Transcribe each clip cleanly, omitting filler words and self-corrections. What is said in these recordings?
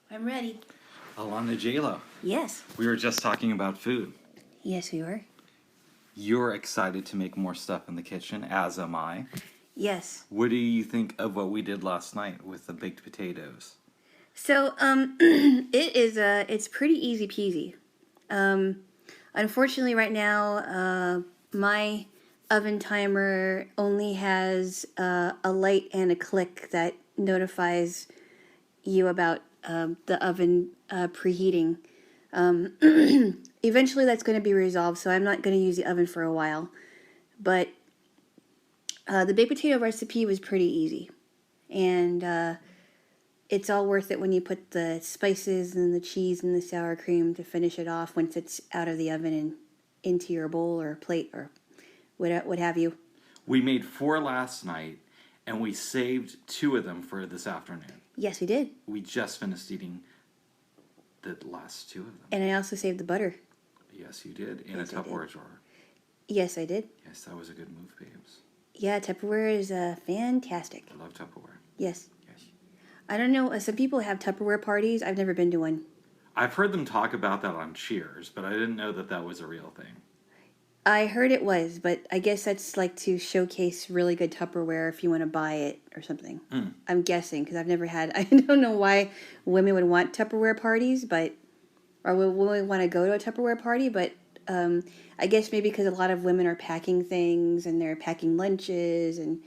I'm ready. Alana Jaylo. Yes. We were just talking about food. Yes, we were. You're excited to make more stuff in the kitchen, as am I. Yes. What do you think of what we did last night with the baked potatoes? So, it's pretty easy peasy. Unfortunately, right now, my oven timer only has a light and a click that notifies you about the oven preheating. Eventually, that's going to be resolved, so I'm not going to use the oven for a while. But the baked potato recipe was pretty easy, and it's all worth it when you put the spices and the cheese and the sour cream to finish it off once it's out of the oven and into your bowl or plate or what have you. We made 4 last night, and we saved 2 of them for this afternoon. Yes, we did. We just finished eating the last 2 of them. And I also saved the butter. Yes, you did, in Yes, a Tupperware drawer. Yes, I did. Yes, that was a good move, babes. Yeah, Tupperware is fantastic. I love Tupperware. Yes. Yes. I don't know. Some people have Tupperware parties. I've never been to one. I've heard them talk about that on Cheers, but I didn't know that that was a real thing. I heard it was, but I guess that's like to showcase really good Tupperware if you want to buy it or something. I'm guessing, because I've never had... I don't know why women would want Tupperware parties, or women want to go to a Tupperware party, but I guess maybe because a lot of women are packing things, and they're packing lunches, and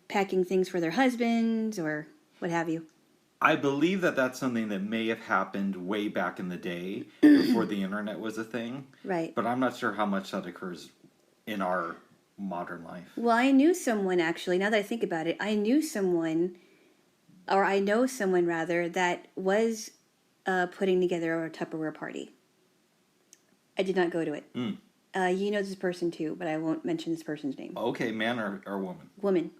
packing things for their husbands, or what have you. I believe that that's something that may have happened way back in the day before the internet was a thing. Right. But I'm not sure how much that occurs in our modern life. Well, I knew someone, actually, now that I think about it, I know someone rather, that was putting together a Tupperware party. I did not go to it. You know this person too, but I won't mention this person's name. Okay, man or woman? Woman.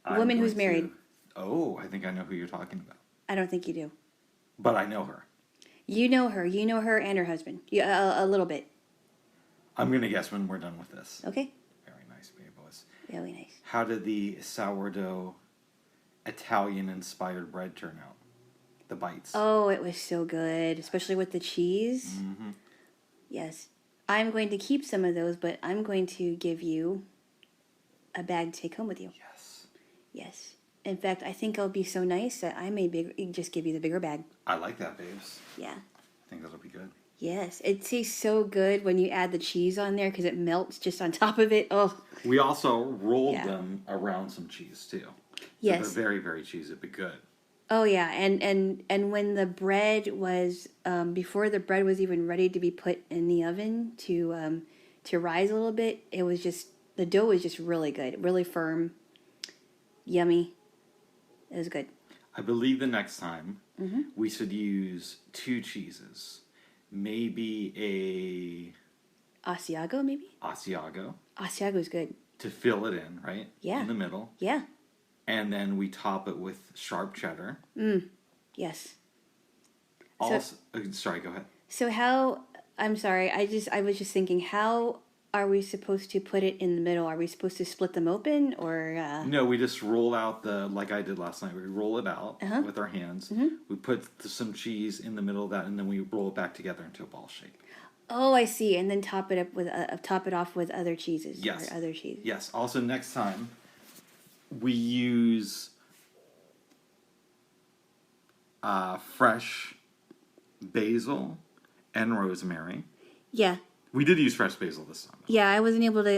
I'm Woman who's going married. Oh, I think I know who you're talking about. I don't think you do. But I know her. You know her. You know her and her husband. A little bit. I'm going to guess when we're done with this. Okay. Very nice, babes. Really nice. How did the sourdough Italian-inspired bread turn out? The bites. Oh, it was so good, especially with the cheese. Mm-hmm. Yes. I'm going to keep some of those, but I'm going to give you a bag to take home with you. Yes. Yes. In fact, I think I'll be so nice that I may just give you the bigger bag. I like that, babes. Yeah. I think that'll be good. Yes. It tastes so good when you add the cheese on there because it melts just on top of it. Oh. We also rolled them around some cheese, too. So yes. they're very, very cheesy, but good. Oh, yeah. And when the bread was, before the bread was even ready to be put in the oven to rise a little bit, it was just, the dough was just really good. Really firm. Yummy. It was good. I believe the next time we should use 2 cheeses. Maybe a... Asiago, maybe? Asiago. Asiago is good. To fill it in, right? Yeah. In the middle. Yeah. And then we top it with sharp cheddar. Yes. Also, sorry, go ahead. So how... I'm sorry. I was just thinking, how are we supposed to put it in the middle? Are we supposed to split them open, or... No, we just roll out like I did last night. We roll it out with our hands. We put some cheese in the middle of that, and then we roll it back together into a ball shape. Oh, I see. And then top it off with other cheeses. Yes. Or other cheese. Yes. Also, next time, we use fresh basil and rosemary. Yeah. We did use fresh basil this time. Yeah,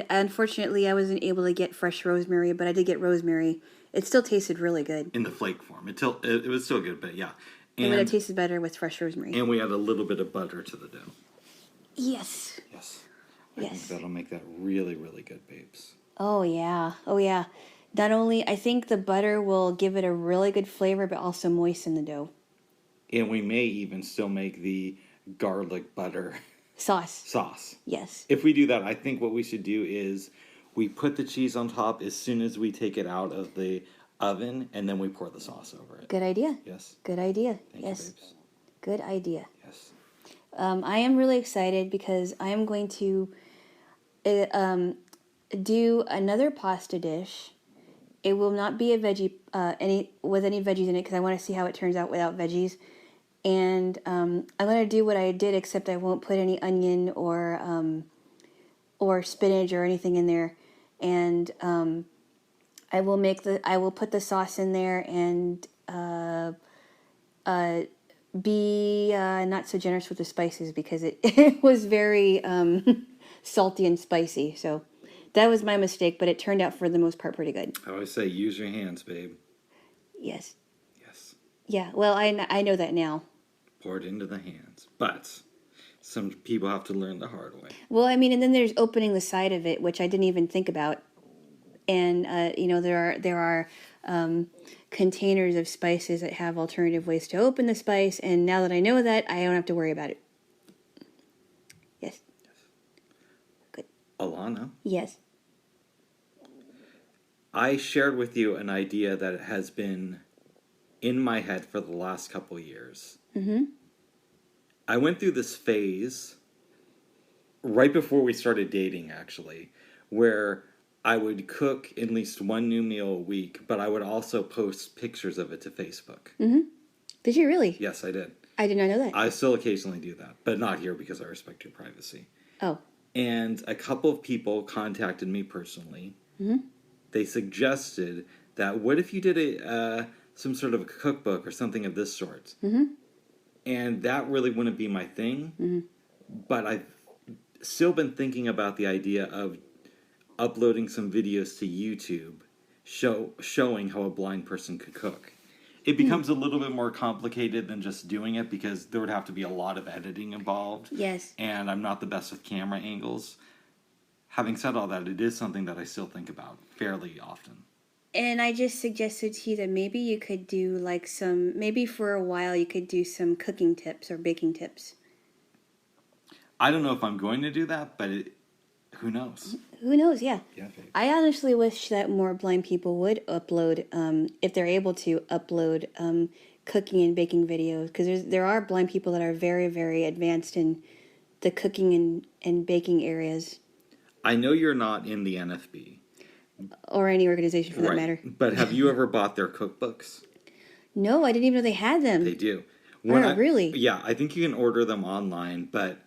unfortunately, I wasn't able to get fresh rosemary, but I did get rosemary. It still tasted really good. In the flake form. It was still good, but yeah. It would have tasted better with fresh rosemary. And we add a little bit of butter to the dough. Yes. Yes. I think that'll make that really, really good, babes. Oh, yeah. Oh, yeah. Not only, I think the butter will give it a really good flavor, but also moisten the dough. And we may even still make the garlic butter... Sauce. Yes. If we do that, I think what we should do is we put the cheese on top as soon as we take it out of the oven, and then we pour the sauce over it. Good idea. Yes. Good idea. Thank yes. you, babes. Good idea. Yes. I am really excited because I am going to do another pasta dish, It will not be a veggie any veggies in it because I want to see how it turns out without veggies. And I'm gonna do what I did, except I won't put any onion or spinach or anything in there. And I will put the sauce in there and be not so generous with the spices because it was very salty and spicy. So that was my mistake, but it turned out for the most part pretty good. I always say use your hands, babe. Yes. Yes. Yeah, well, I know that now. Pour it into the hands. But some people have to learn the hard way. Well, I mean, and then there's opening the side of it, which I didn't even think about. And, there are containers of spices that have alternative ways to open the spice. And now that I know that, I don't have to worry about it. Yes. Good. Alana? Yes. I shared with you an idea that has been in my head for the last couple years. Mm-hmm. I went through this phase right before we started dating, actually, where I would cook at least one new meal a week, but I would also post pictures of it to Facebook. Mm-hmm. Did you really? Yes, I did. I did not know that. I still occasionally do that, but not here because I respect your privacy. Oh. And a couple of people contacted me personally. Mm-hmm. They suggested that what if you did some sort of a cookbook or something of this sort? Mm-hmm. And that really wouldn't be my thing. Mm-hmm. But I've still been thinking about the idea of uploading some videos to YouTube showing how a blind person could cook. It becomes a little bit more complicated than just doing it because there would have to be a lot of editing involved. Yes. And I'm not the best with camera angles. Having said all that, it is something that I still think about fairly often. And I just suggested to you that maybe you could do maybe for a while you could do some cooking tips or baking tips. I don't know if I'm going to do that, but who knows? Who knows, yeah. Yeah, babe. I honestly wish that more blind people would upload, if they're able to, upload cooking and baking videos. Because there are blind people that are very, very advanced in the cooking and baking areas. I know you're not in the NFB. Or any organization for that matter. But have you ever bought their cookbooks? No, I didn't even know they had them. They do. Really? Yeah, I think you can order them online. But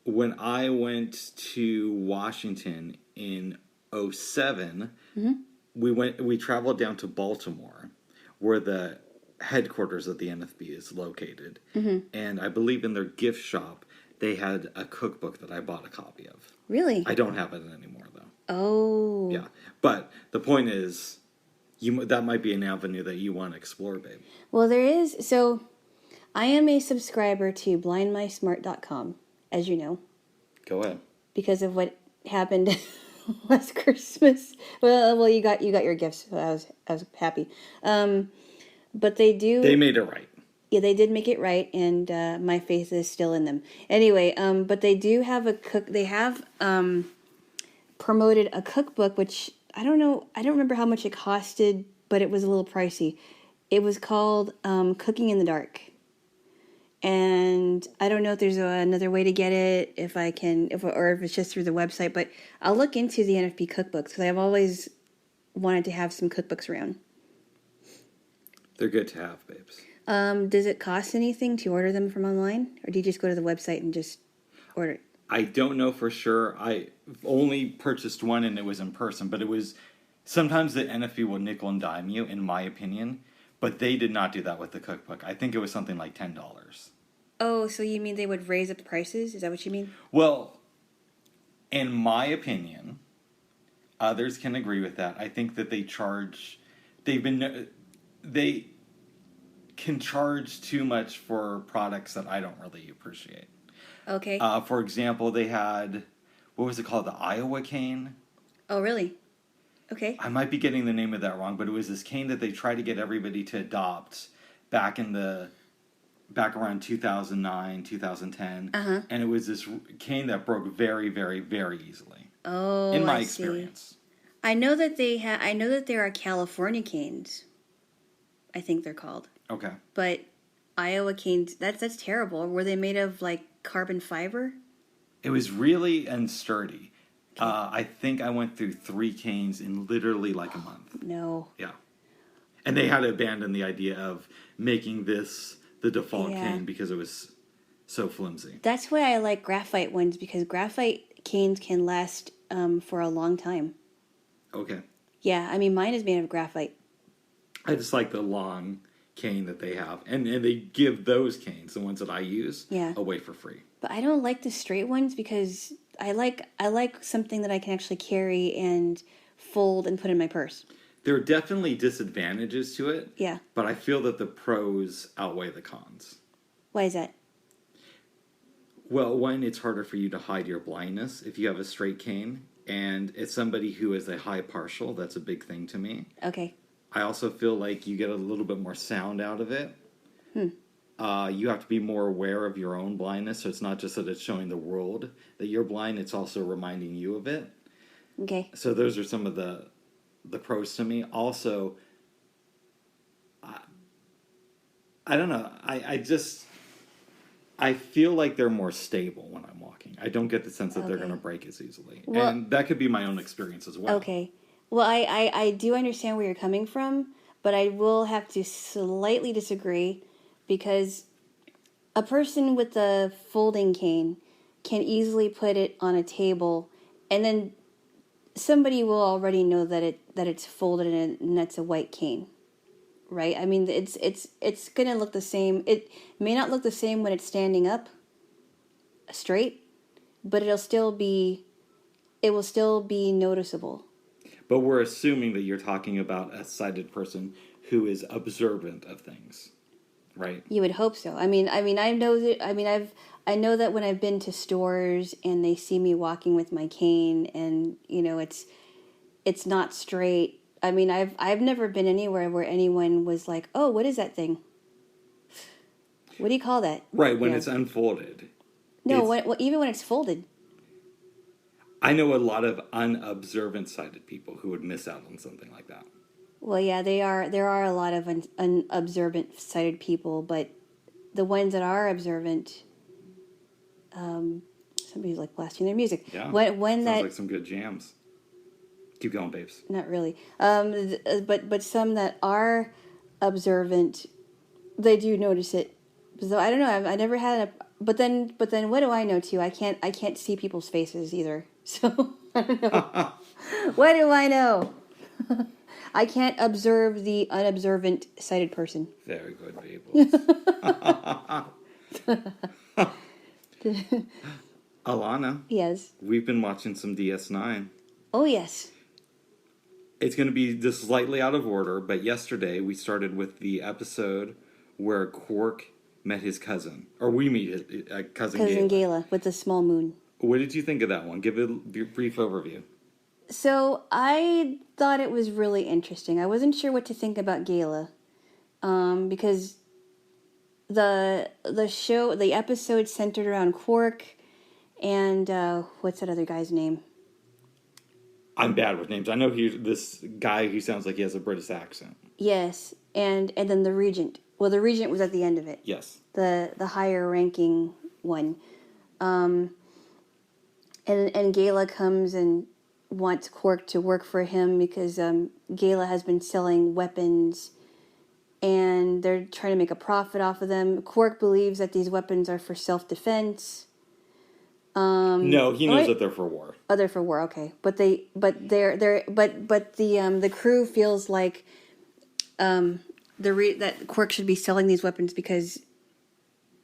when I went to Washington in 2007, Mm-hmm. we traveled down to Baltimore, where the headquarters of the NFB is located. Mm-hmm. And I believe in their gift shop, they had a cookbook that I bought a copy of. Really? I don't have it anymore, though. Oh. Yeah. But the point is, that might be an avenue that you want to explore, babe. Well, there is. So, I am a subscriber to blindmysmart.com, as you know. Go ahead. Because of what happened last Christmas. Well, you got your gifts, so I was happy. But they made it right. Yeah, they did make it right, and my faith is still in them. Anyway, but they do have they have promoted a cookbook, which I don't know. I don't remember how much it costed, but it was a little pricey. It was called Cooking in the Dark. And I don't know if there's another way to get it, or if it's just through the website. But I'll look into the NFB cookbooks because I've always wanted to have some cookbooks around. They're good to have, babes. Does it cost anything to order them from online, or do you just go to the website and just order it? I don't know for sure. I only purchased one, and it was in person. But it was sometimes the NFB will nickel and dime you, in my opinion. But they did not do that with the cookbook. I think it was something like $10. Oh, so you mean they would raise up the prices? Is that what you mean? Well, in my opinion, others can agree with that. I think that they can charge too much for products that I don't really appreciate. Okay. For example, they had, what was it called? The Iowa cane? Oh, really? Okay. I might be getting the name of that wrong, but it was this cane that they tried to get everybody to adopt back around 2009, 2010. Uh-huh. And it was this cane that broke very, very, very easily. Oh, in my I experience. See. I know that there are California canes. I think they're called. Okay. But Iowa canes, that's terrible. Were they made of like carbon fiber? It was really unsturdy. I think I went through 3 canes in literally like a month. No. Yeah. And they had to abandon the idea of making this the default cane because it was so flimsy. That's why I like graphite ones, because graphite canes can last for a long time. Okay. Yeah, I mean, mine is made of graphite. I just like the long cane that they have. And they give those canes, the ones that I use, away for free. But I don't like the straight ones because I like something that I can actually carry and fold and put in my purse. There are definitely disadvantages to it. Yeah. But I feel that the pros outweigh the cons. Why is that? Well, one, it's harder for you to hide your blindness if you have a straight cane. And it's somebody who is a high partial. That's a big thing to me. Okay. I also feel like you get a little bit more sound out of it. You have to be more aware of your own blindness. So it's not just that it's showing the world that you're blind. It's also reminding you of it. Okay. So those are some of the pros to me. Also, I don't know. I feel like they're more stable when I'm walking. I don't get the sense that they're going to break as easily. Well, and that could be my own experience as well. Okay. Well, I do understand where you're coming from, but I will have to slightly disagree, because a person with a folding cane can easily put it on a table, and then somebody will already know that it's folded and that's a white cane. Right? I mean, it's going to look the same. It may not look the same when it's standing up straight, but it will still be noticeable. But we're assuming that you're talking about a sighted person who is observant of things, right? You would hope so. I know that when I've been to stores and they see me walking with my cane, and it's not straight. I mean, I've never been anywhere where anyone was like, "Oh, what is that thing? What do you call that?" Right, when it's unfolded. No, even when it's folded. I know a lot of unobservant sighted people who would miss out on something like that. Well, yeah, there are a lot of unobservant sighted people, but the ones that are observant, somebody's like blasting their music. Yeah, when sounds like some good jams. Keep going, babes. Not really. But some that are observant, they do notice it. So I don't know. I never had a. But then what do I know too? I can't see people's faces either. So I don't know. What do I know? I can't observe the unobservant sighted person. Very good, babes. Alana. Yes. We've been watching some DS9. Oh yes. It's going to be just slightly out of order, but yesterday we started with the episode where Quark met his cousin. Or we meet his cousin Gayla. Cousin Gayla with the small moon. What did you think of that one? Give it a brief overview. So I thought it was really interesting. I wasn't sure what to think about Gayla, because the episode centered around Quark and what's that other guy's name? I'm bad with names. I know this guy who sounds like he has a British accent. Yes, and then the Regent. Well, the Regent was at the end of it. Yes. The higher ranking one. And Gayla comes and wants Quark to work for him because Gayla has been selling weapons and they're trying to make a profit off of them. Quark believes that these weapons are for self-defense. No, he knows that they're for war. Oh, they're for war. Okay, but the crew feels like that Quark should be selling these weapons because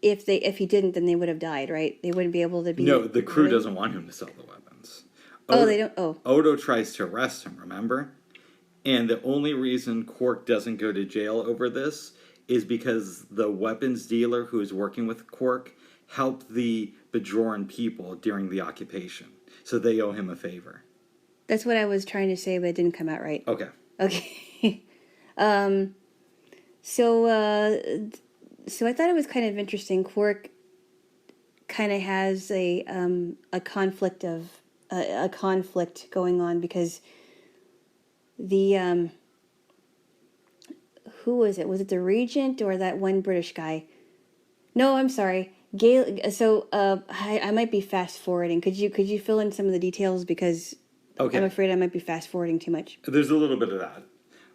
if he didn't, then they would have died. Right? They wouldn't be able to be. No, the crew doesn't want him to sell the weapons. They don't. Oh, Odo tries to arrest him. Remember, and the only reason Quark doesn't go to jail over this is because the weapons dealer who is working with Quark helped the Bajoran people during the occupation. So they owe him a favor. That's what I was trying to say, but it didn't come out right. Okay. So I thought it was kind of interesting. Quark kind of has a conflict going on because the who was it? Was it the Regent or that one British guy? No, I'm sorry. Gay. So I might be fast forwarding. Could you fill in some of the details because Okay. I'm afraid I might be fast forwarding too much. There's a little bit of that.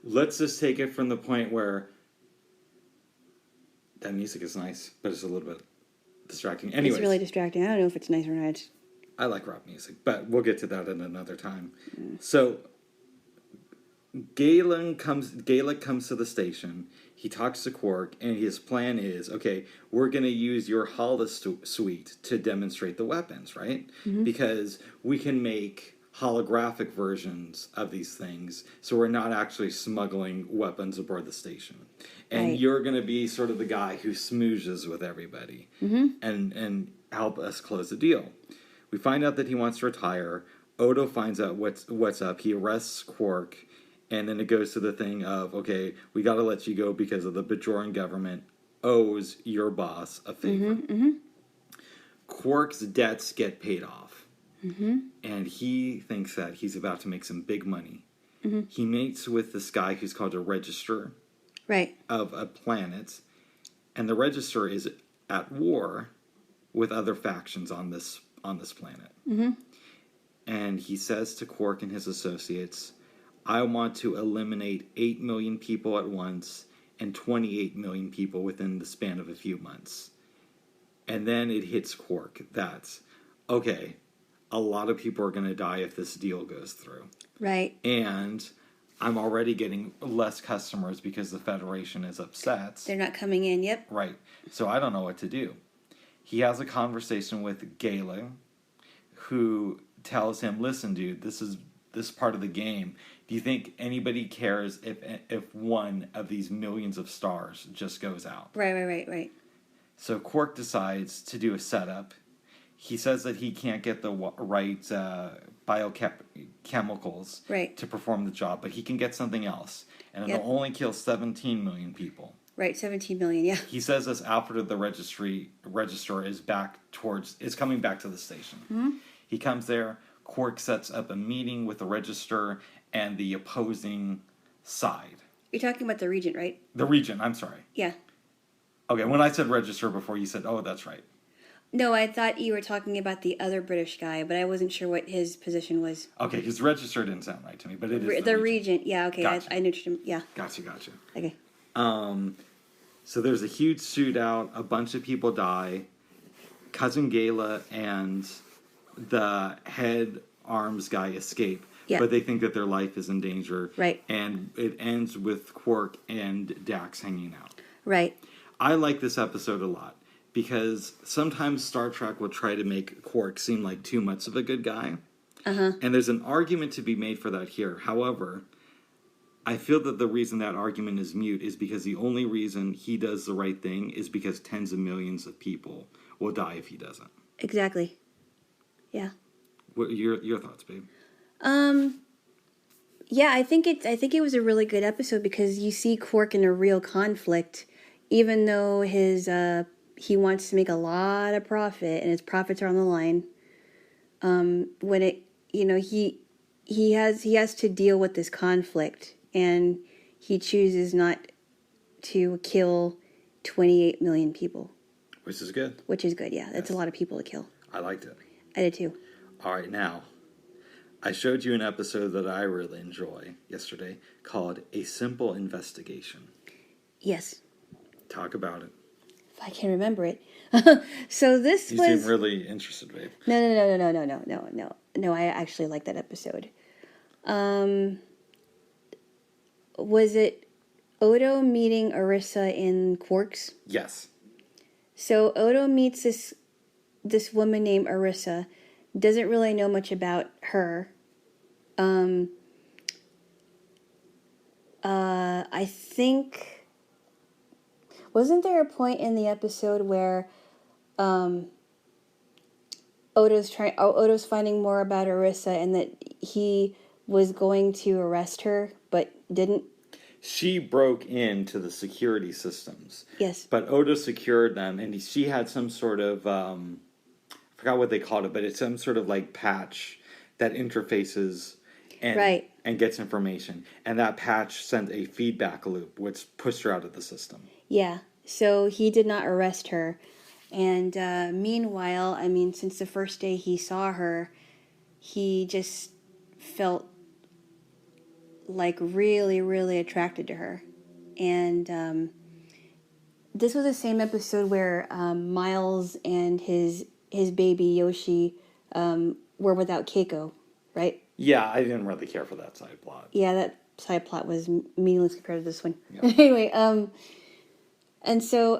Let's just take it from the point where that music is nice, but it's a little bit distracting. Anyways, It's really distracting. I don't know if it's nice or not. I like rock music, but we'll get to that in another time. So Galen comes to the station. He talks to Quark, and his plan is, okay, we're going to use your holosuite to demonstrate the weapons, right? Because we can make holographic versions of these things, so we're not actually smuggling weapons aboard the station. And Right. you're going to be sort of the guy who smooches with everybody and help us close the deal. We find out that he wants to retire. Odo finds out what's up. He arrests Quark, and then it goes to the thing of, okay, we got to let you go because of the Bajoran government owes your boss a favor. Quark's debts get paid off, and he thinks that he's about to make some big money. He meets with this guy who's called a Register Right. of a planet, and the Register is at war with other factions on this planet. And he says to Quark and his associates, I want to eliminate 8 million people at once and 28 million people within the span of a few months. And then it hits Quark that, okay, a lot of people are going to die if this deal goes through. Right. And I'm already getting less customers because the Federation is upset. They're not coming in. Yep. Right. So I don't know what to do. He has a conversation with Jaylo, who tells him, listen, dude, this is part of the game. Do you think anybody cares if one of these millions of stars just goes out? Right. So Quark decides to do a setup. He says that he can't get the right biochemicals Right. to perform the job, but he can get something else. And Yep. it'll only kill 17 million people. Right. 17 million. Yeah. He says this after the register is coming back to the station. He comes there. Quark sets up a meeting with the Register and the opposing side. You're talking about the Regent, right? The Regent, I'm sorry. Yeah. Okay, when I said Register before, you said, oh, that's right. No, I thought you were talking about the other British guy, but I wasn't sure what his position was. Okay, because Register didn't sound right to me, but it is The Regent. Yeah. Okay. Gotcha. I knew. Yeah. Gotcha. Okay. So there's a huge shootout. A bunch of people die. Cousin Gala and the head arms guy escape. Yeah. But they think that their life is in danger. Right. And it ends with Quark and Dax hanging out. Right. I like this episode a lot because sometimes Star Trek will try to make Quark seem like too much of a good guy. And there's an argument to be made for that here. However, I feel that the reason that argument is mute is because the only reason he does the right thing is because tens of millions of people will die if he doesn't. Exactly. Yeah. What are your thoughts, babe? Yeah, I think it was a really good episode because you see Quark in a real conflict, even though he wants to make a lot of profit and his profits are on the line. When it he has to deal with this conflict and he chooses not to kill 28 million people. Which is good. Which is good, yeah. That's Yes. a lot of people to kill. I liked it. I did too. All right, now, I showed you an episode that I really enjoy yesterday called A Simple Investigation. Yes. Talk about it. If I can remember it. So this You was... seem really interested, babe. No, I actually like that episode. Was it Odo meeting Orissa in Quark's? Yes. So Odo meets this woman named Orissa. Doesn't really know much about her. I think... Wasn't there a point in the episode where Odo's finding more about Orissa and that he was going to arrest her but didn't? She broke into the security systems. Yes. But Odo secured them, and she had some sort of, I forgot what they called it, but it's some sort of like patch that interfaces and gets information. And that patch sent a feedback loop, which pushed her out of the system. Yeah. So he did not arrest her. And meanwhile, I mean, since the first day he saw her, he just felt like really, really attracted to her. And this was the same episode where Miles and his baby Yoshi were without Keiko, right? Yeah, I didn't really care for that side plot. Yeah, that side plot was meaningless compared to this one. Yeah. Anyway, and so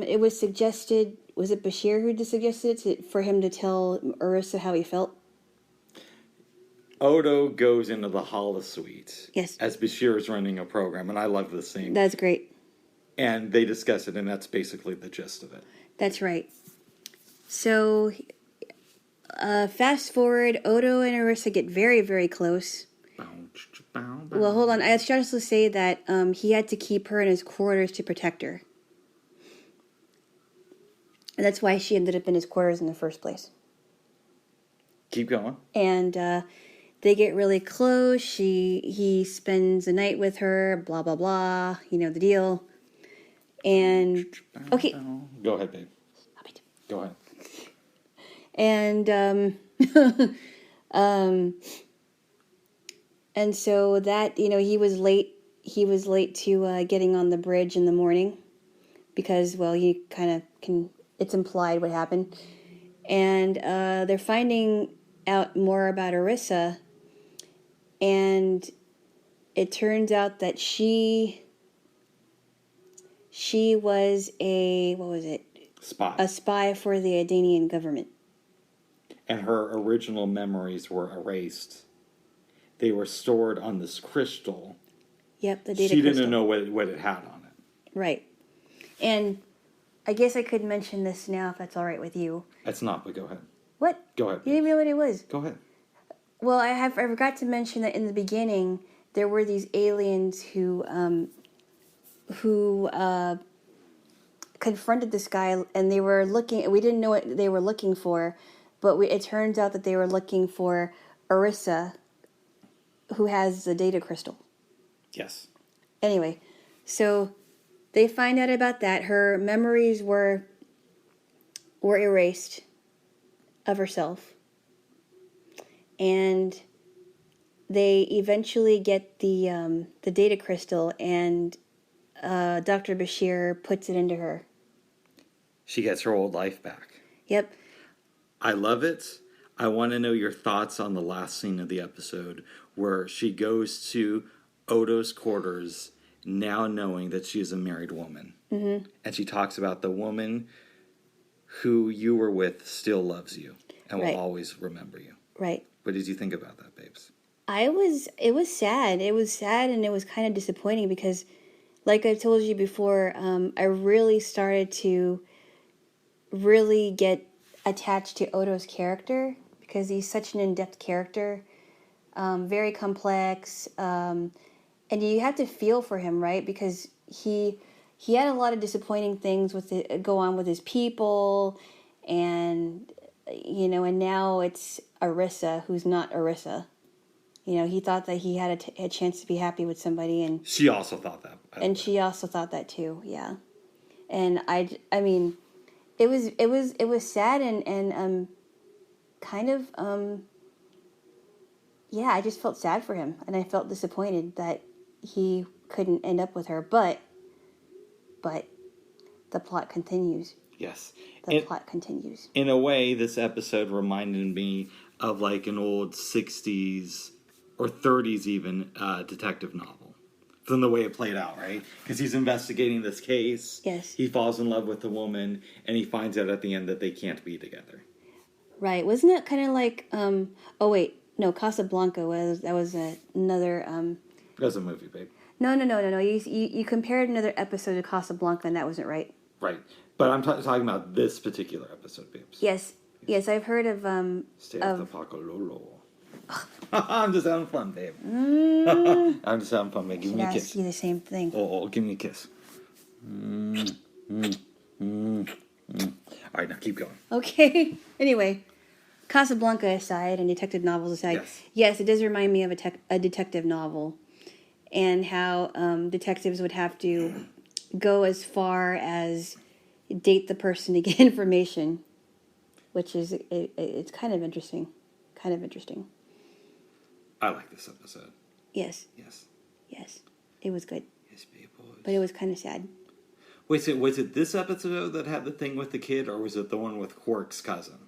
it was suggested. Was it Bashir who suggested it for him to tell Urissa how he felt? Odo goes into the holosuite. Yes. As Bashir is running a program, and I love this scene. That's great. And they discuss it, and that's basically the gist of it. That's right. So, fast forward, Odo and Urissa get very, very close. Well, hold on. I should also say that he had to keep her in his quarters to protect her. And that's why she ended up in his quarters in the first place. Keep going. And they get really close. He spends the night with her, blah, blah, blah. You know the deal. And, okay. Go ahead, babe. Go ahead. And, and so that, you know, he was late to getting on the bridge in the morning because, well, you kind of can, it's implied what happened. And they're finding out more about Urissa, and it turns out that she was a spy for the Adanian government. And her original memories were erased. They were stored on this crystal. Yep, the data crystal. She crystal. didn't know what it had on it. Right. And I guess I could mention this now if that's all right with you. It's not, but go ahead. What? Go ahead. You didn't know what it was? Go ahead. Well, I forgot to mention that in the beginning, there were these aliens who confronted this guy, and they were looking. We didn't know what they were looking for, but it turns out that they were looking for Urissa, who has the data crystal. Yes. Anyway, so they find out about that. Her memories were erased of herself. And they eventually get the data crystal, and Dr. Bashir puts it into her. She gets her old life back. Yep. I love it. I want to know your thoughts on the last scene of the episode where she goes to Odo's quarters now knowing that she is a married woman. Mm-hmm. And she talks about the woman who you were with still loves you and will always remember you. Right. What did you think about that, babes? It was sad. It was sad, and it was kind of disappointing because, like I told you before, I really started to really get attached to Odo's character because he's such an in-depth character, very complex, and you have to feel for him, right? Because he had a lot of disappointing things go on with his people, and and now it's Urissa who's not Urissa. He thought that he had a chance to be happy with somebody, and she also thought that. And she also thought that too, yeah. And I mean, it was sad and kind of yeah. I just felt sad for him, and I felt disappointed that he couldn't end up with her. But the plot continues. Yes. The plot continues. In a way, this episode reminded me of like an old 60s or 30s even detective novel. From the way it played out, right? Because he's investigating this case. Yes. He falls in love with the woman, and he finds out at the end that they can't be together. Right. Wasn't that kind of like... oh, wait. No, Casablanca was another... That was a movie, babe. No. You compared another episode to Casablanca, and that wasn't right. Right. But I'm talking about this particular episode, babes. Yes, I've heard of... Stay off the Pacololo. I'm just having fun, babe. I'm just having fun, babe. Give me a kiss. Ask you the same thing. Oh, give me a kiss. All right, now keep going. Okay. Anyway, Casablanca aside and detective novels aside, yes, it does remind me of a detective novel, and how detectives would have to go as far as, date the person to get information, which is it's kind of interesting. Kind of interesting. I like this episode. Yes. Yes. Yes. It was good. Yes, people. But it was kind of sad. Wait, so was it this episode that had the thing with the kid, or was it the one with Quark's cousin?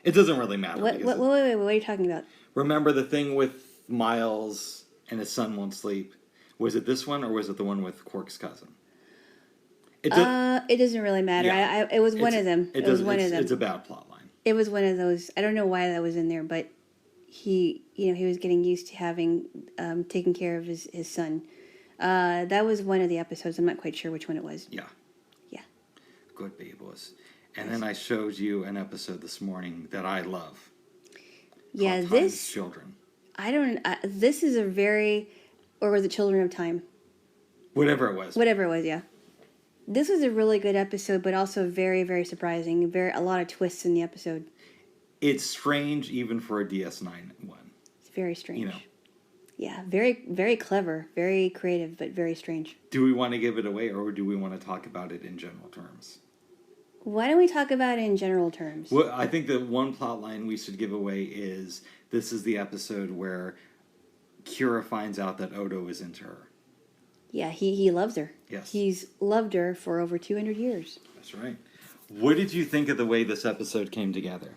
It doesn't really matter. Wait, what are you talking about? Remember the thing with Miles and his son won't sleep? Was it this one, or was it the one with Quark's cousin? It doesn't really matter. Yeah. It was one of them. It was one of them. It's a bad plot line. It was one of those. I don't know why that was in there, but he was getting used to having taken care of his son. That was one of the episodes. I'm not quite sure which one it was. Yeah. Yeah. Good babos. And then I showed you an episode this morning that I love. Yeah, this Children. This is a very, or was it Children of Time? Whatever it was. Whatever it was, yeah. This was a really good episode, but also very, very surprising. A lot of twists in the episode. It's strange even for a DS9 one. It's very strange. You know. Yeah, very, very clever, very creative, but very strange. Do we want to give it away, or do we want to talk about it in general terms? Why don't we talk about it in general terms? Well, I think the one plot line we should give away is this is the episode where Kira finds out that Odo is into her. Yeah, he loves her. Yes. He's loved her for over 200 years. That's right. What did you think of the way this episode came together?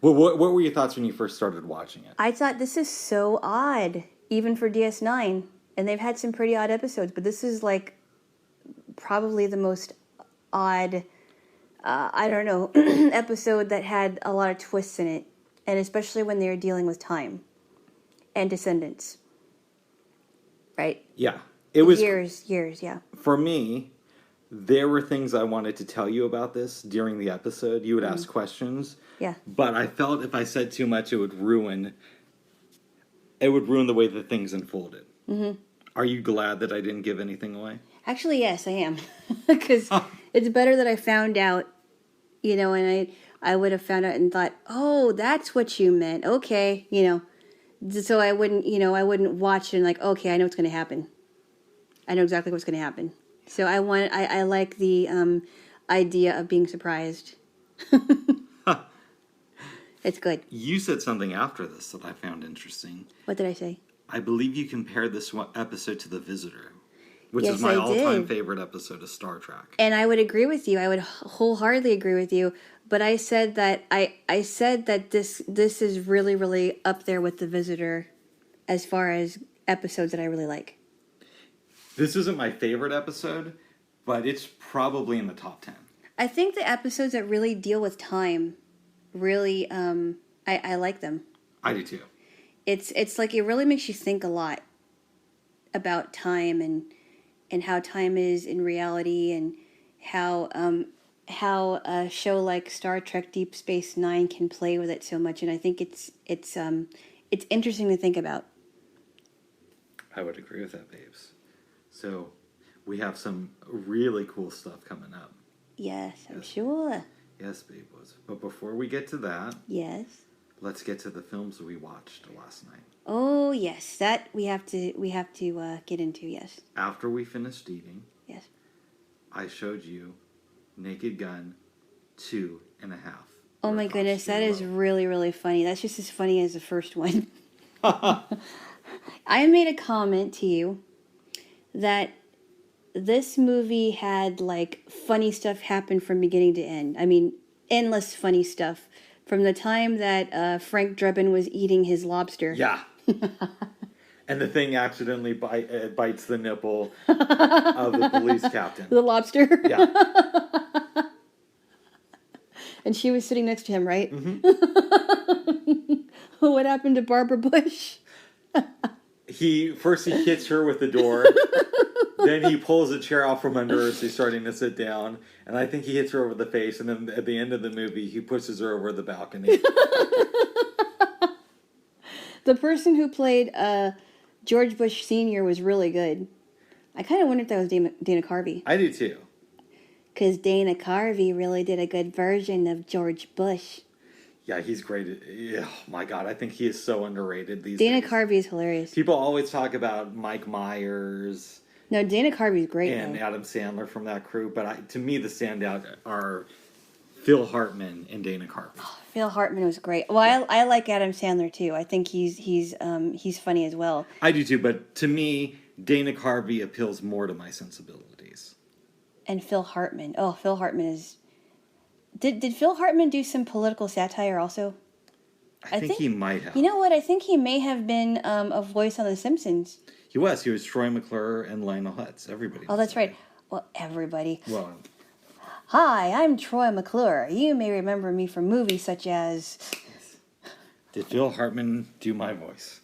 Well, what were your thoughts when you first started watching it? I thought this is so odd, even for DS9. And they've had some pretty odd episodes, but this is like probably the most odd, episode that had a lot of twists in it. And especially when they were dealing with time and descendants. Right? Yeah. It was years, yeah. For me, there were things I wanted to tell you about this during the episode. You would ask questions. Yeah. But I felt if I said too much, it would ruin the way that things unfolded. Mm-hmm. Are you glad that I didn't give anything away? Actually, yes, I am. Because it's better that I found out, and I would have found out and thought, oh, that's what you meant. Okay, So I wouldn't watch it and like, okay, I know what's going to happen. I know exactly what's going to happen. So I like the idea of being surprised. It's good. You said something after this that I found interesting. What did I say? I believe you compared this one episode to The Visitor, which is Yes, my I all-time did. favorite episode of Star Trek. And I would agree with you. I would wholeheartedly agree with you. But I said that this is really, really up there with The Visitor as far as episodes that I really like. This isn't my favorite episode, but it's probably in the top 10. I think the episodes that really deal with time, really, I like them. I do too. It's like it really makes you think a lot about time and how time is in reality and how a show like Star Trek Deep Space Nine can play with it so much, and I think it's interesting to think about. I would agree with that, babes. So, we have some really cool stuff coming up. Yes, I'm sure. Yes, babes. But before we get to that, yes, let's get to the films we watched last night. Oh yes, that we have to get into. Yes. After we finished eating, yes, I showed you Naked Gun 2.5. Oh my goodness, that is really, really funny. That's just as funny as the first one. I made a comment to you that this movie had like funny stuff happen from beginning to end. I mean, endless funny stuff from the time that Frank Drebin was eating his lobster. Yeah. And the thing accidentally bites the nipple of the police captain. The lobster? Yeah. And she was sitting next to him, right? Mm-hmm. What happened to Barbara Bush? First he hits her with the door. Then he pulls a chair out from under her. She's starting to sit down. And I think he hits her over the face. And then at the end of the movie, he pushes her over the balcony. The person who played George Bush Sr. was really good. I kind of wonder if that was Dana Carvey. I do too. Because Dana Carvey really did a good version of George Bush. Yeah, he's great. Oh my God, I think he is so underrated these Dana days. Carvey is hilarious. People always talk about Mike Myers No, Dana Carvey's great. And though. Adam Sandler from that crew. But to me, the standout are Phil Hartman and Dana Carvey. Phil Hartman was great. Well, I like Adam Sandler too. I think he's funny as well. I do too, but to me, Dana Carvey appeals more to my sensibilities. And Phil Hartman. Oh, Phil Hartman is. Did Phil Hartman do some political satire also? I think he might have. You know what? I think he may have been a voice on The Simpsons. He was. He was Troy McClure and Lionel Hutz. Everybody. Oh, that's right. Well, everybody. Well. Hi, I'm Troy McClure. You may remember me from movies such as... Did Phil Hartman do my voice?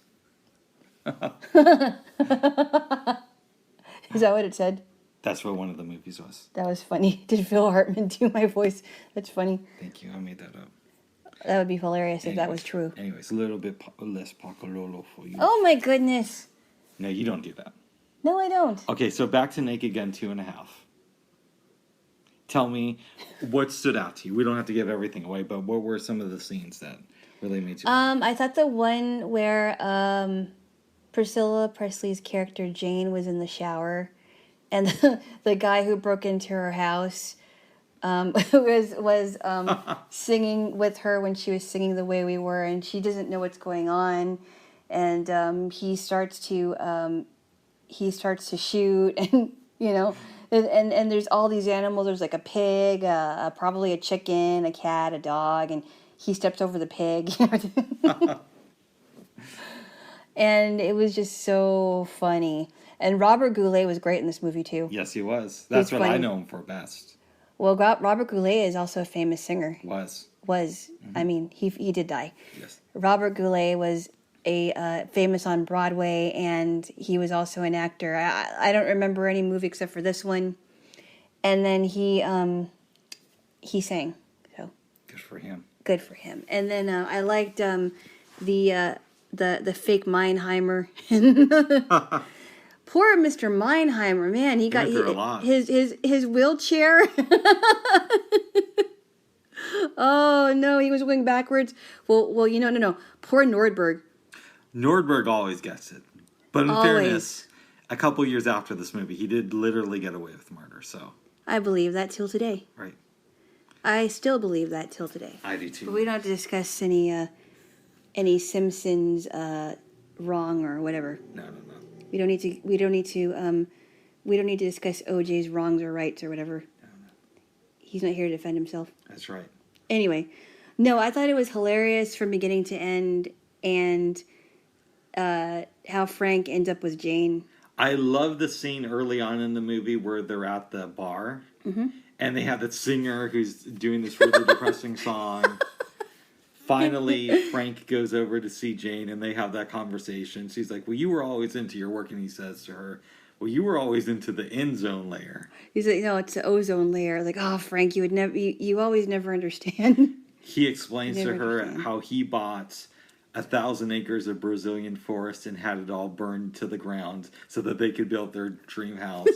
Is that what it said? That's what one of the movies was. That was funny. Did Phil Hartman do my voice? That's funny. Thank you. I made that up. That would be hilarious if that was true. Anyways, a little bit less Pocololo for you. Oh my goodness. No, you don't do that. No, I don't. Okay, so back to Naked Gun 2.5. Tell me what stood out to you. We don't have to give everything away, but what were some of the scenes that really made you... I thought the one where Priscilla Presley's character Jane was in the shower, and the guy who broke into her house was singing with her when she was singing The Way We Were, and she doesn't know what's going on, and he starts to shoot, and you know. And there's all these animals. There's like a pig, probably a chicken, a cat, a dog, and he steps over the pig. And it was just so funny. And Robert Goulet was great in this movie too. Yes, he was. That's what I know him for best. Well, Robert Goulet is also a famous singer. Was. Mm-hmm. I mean, he did die. Yes. Robert Goulet was famous on Broadway, and he was also an actor. I don't remember any movie except for this one. And then he sang. So good for him. Good for him. And then I liked the fake Meinheimer. Poor Mr. Meinheimer, man, he got his wheelchair. Oh no, he was going backwards. Well, no. Poor Nordberg. Nordberg always gets it. But in fairness, a couple years after this movie, he did literally get away with murder, so... I believe that till today. Right. I still believe that till today. I do too. But we don't have to discuss any Simpsons wrong or whatever. No. We don't need to discuss OJ's wrongs or rights or whatever. No. He's not here to defend himself. That's right. Anyway, no, I thought it was hilarious from beginning to end, and how Frank ends up with Jane. I love the scene early on in the movie where they're at the bar, and they have that singer who's doing this really depressing song. Finally, Frank goes over to see Jane, and they have that conversation. She's like, well, you were always into your work, and he says to her, well, you were always into the end zone layer. He's like, no, it's the ozone layer. Like, oh, Frank, you always never understand. He explains to her how he bought 1,000 acres of Brazilian forest and had it all burned to the ground so that they could build their dream house.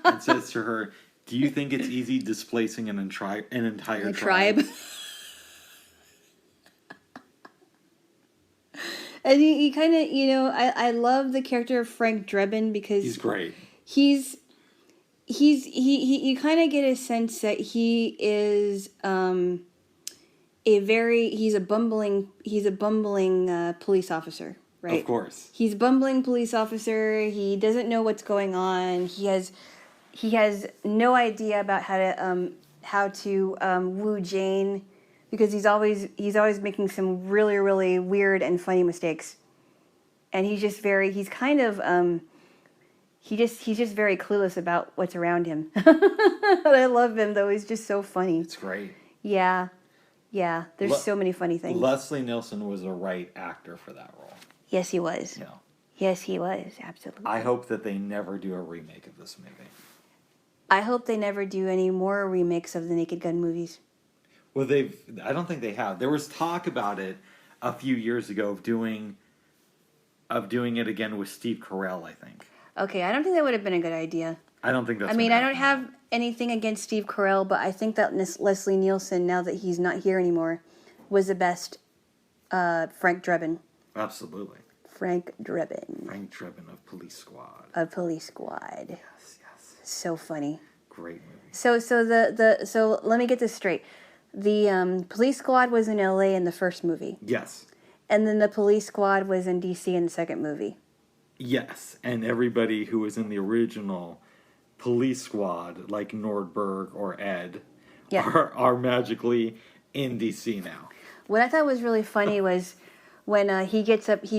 And says to her, do you think it's easy displacing an entire tribe? And he kind of, I love the character of Frank Drebin because... He's great. You kind of get a sense that he is... he's a bumbling police officer, right? Of course. He's a bumbling police officer. He doesn't know what's going on. He has no idea about how to woo Jane, because he's always making some really, really weird and funny mistakes. And he's just very clueless about what's around him. But I love him though. He's just so funny. It's great. Yeah. Yeah, there's so many funny things. Leslie Nielsen was a right actor for that role. Yes, he was. Yeah. Yes, he was. Absolutely. I hope that they never do a remake of this movie. I hope they never do any more remakes of the Naked Gun movies. Well, I don't think they have. There was talk about it a few years ago of doing it again with Steve Carell, I think. Okay, I don't think that would have been a good idea. I don't think that's... I don't have anything against Steve Carell, but I think that Leslie Nielsen, now that he's not here anymore, was the best Frank Drebin. Absolutely. Frank Drebin. Frank Drebin of Police Squad. Of Police Squad. Yes. So funny. Great movie. So let me get this straight. The Police Squad was in L.A. in the first movie. Yes. And then the Police Squad was in D.C. in the second movie. Yes, and everybody who was in the original Police Squad, like Nordberg or Ed, are magically in D.C. now. What I thought was really funny was when he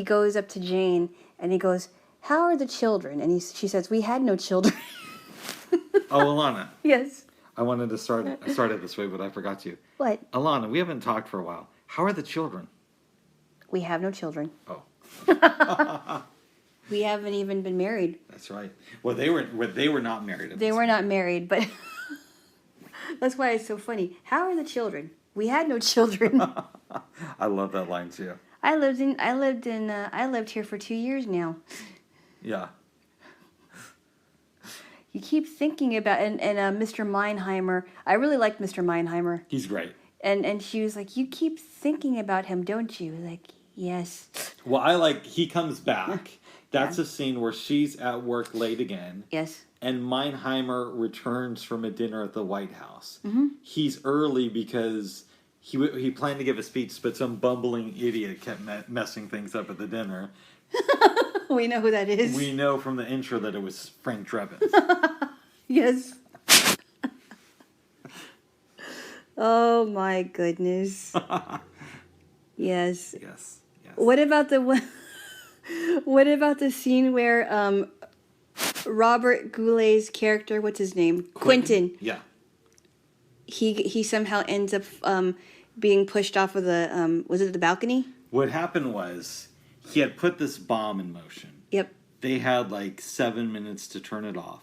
goes up to Jane, and he goes, "How are the children?" And she says, "We had no children." Oh, Alana. Yes. I wanted to start it this way, but I forgot to. What? Alana, we haven't talked for a while. How are the children? We have no children. Oh. We haven't even been married. That's right. Well, they were not married. They were not married, but that's why it's so funny. How are the children? We had no children. I love that line too. I lived here for 2 years now. Yeah. You keep thinking about and Mr. Meinheimer. I really liked Mr. Meinheimer. He's great. And she was like, "You keep thinking about him, don't you?" Like, yes. Well, he comes back. That's a scene where she's at work late again. Yes. And Meinheimer returns from a dinner at the White House. Mm-hmm. He's early because he planned to give a speech, but some bumbling idiot kept messing things up at the dinner. We know who that is. We know from the intro that it was Frank Drebin. Yes. Oh my goodness. Yes. Yes. What about the scene where Robert Goulet's character, what's his name? Quentin. Yeah. He somehow ends up being pushed off of the was it the balcony? What happened was he had put this bomb in motion. Yep. They had 7 minutes to turn it off.